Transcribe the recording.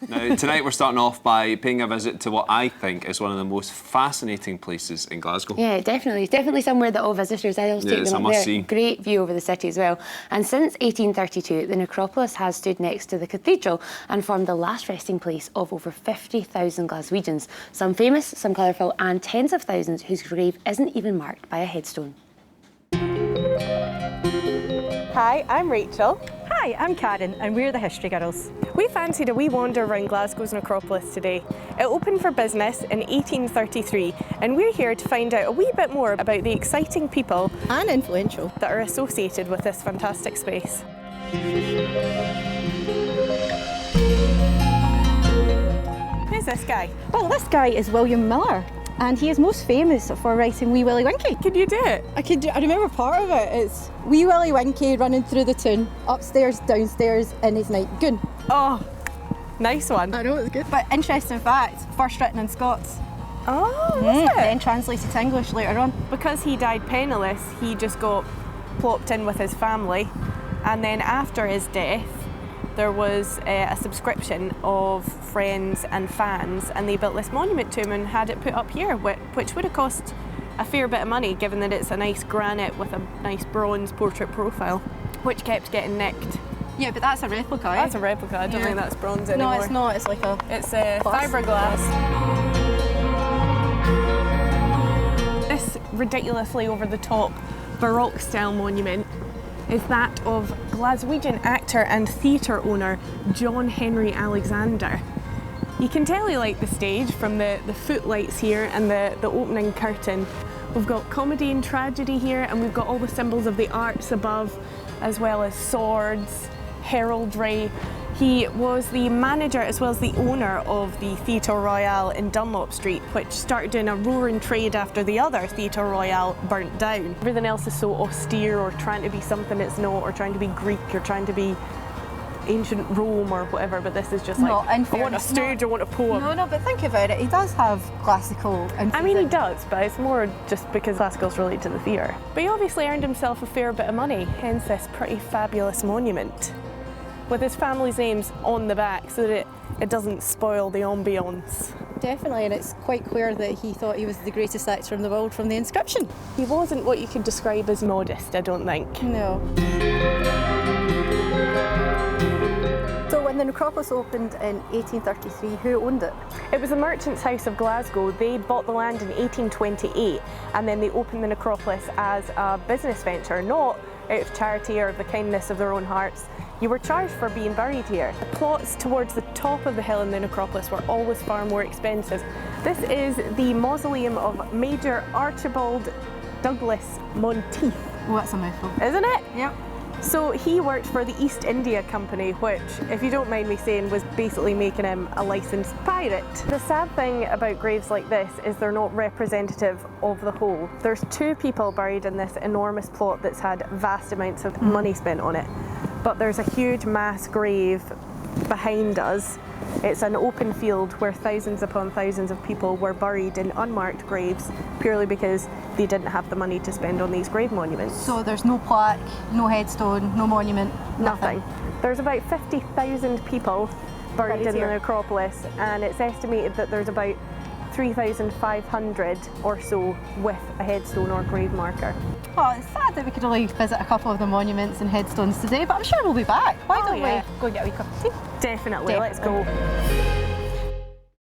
Now, tonight we're starting off by paying a visit to what I think is one of the most fascinating places in Glasgow. Yeah, definitely. It's definitely somewhere that all visitors, I always take them up there. Great view over the city as well. And since 1832, the Necropolis has stood next to the cathedral and formed the last resting place of over 50,000 Glaswegians. Some famous, some colourful, and tens of thousands whose grave isn't even marked by a headstone. Hi, I'm Rachel. Hi, I'm Karen and we're the History Girls. We fancied a wee wander around Glasgow's Necropolis today. It opened for business in 1833 and we're here to find out a wee bit more about the exciting people And influential. that are associated with this fantastic space. Who's this guy? Well, this guy is William Miller and he is most famous for writing Wee Willie Winkie. Can you do it? I remember part of it. It's Wee Willie Winkie running through the town, upstairs, downstairs in his nightgown. Oh, nice one. I know, it's good. But interesting fact, first written in Scots. Oh, is it? Then translated to English later on. Because he died penniless, he just got plopped in with his family, and then after his death there was a subscription of friends and fans, and they built this monument to him and had it put up here, which would have cost a fair bit of money given that it's a nice granite with a nice bronze portrait profile, which kept getting nicked. Yeah, but that's a replica. That's a replica. I don't think that's bronze anymore. No, it's not. It's like a... It's fiberglass. This ridiculously over-the-top Baroque-style monument is that of Glaswegian actor and theatre owner John Henry Alexander. You can tell he liked the stage from the footlights here and the opening curtain. We've got comedy and tragedy here, and we've got all the symbols of the arts above, as well as swords, heraldry. He was the manager as well as the owner of the Theatre Royal in Dunlop Street, which started doing a roaring trade after the other Theatre Royal burnt down. Everything else is so austere or trying to be something it's not, or trying to be Greek or trying to be ancient Rome or whatever, but this is just like, I want a stage, I want a poem. No, but think about it, he does have classical influence. I mean, he does, but it's more just because classical's related to the theatre. But he obviously earned himself a fair bit of money, hence this pretty fabulous monument, with his family's names on the back so that it doesn't spoil the ambience. Definitely, and it's quite clear that he thought he was the greatest actor in the world from the inscription. He wasn't what you could describe as modest, I don't think. No. So when the Necropolis opened in 1833, who owned it? It was the Merchants' House of Glasgow. They bought the land in 1828 and then they opened the Necropolis as a business venture, not out of charity or the kindness of their own hearts. You were charged for being buried here. The plots towards the top of the hill in the Necropolis were always far more expensive. This is the mausoleum of Major Archibald Douglas Monteith. Oh, that's a mouthful. Isn't it? Yep. So he worked for the East India Company, which, if you don't mind me saying, was basically making him a licensed pirate. The sad thing about graves like this is they're not representative of the whole. There's two people buried in this enormous plot that's had vast amounts of money spent on it. But there's a huge mass grave behind us. It's an open field where thousands upon thousands of people were buried in unmarked graves purely because they didn't have the money to spend on these grave monuments. So there's no plaque, no headstone, no monument, nothing. There's about 50,000 people buried in the Necropolis, and it's estimated that there's about 3,500 or so with a headstone or grave marker. Oh, it's sad that we could only visit a couple of the monuments and headstones today, but I'm sure we'll be back. Why don't we go and get a wee cup of tea? Definitely. Let's go.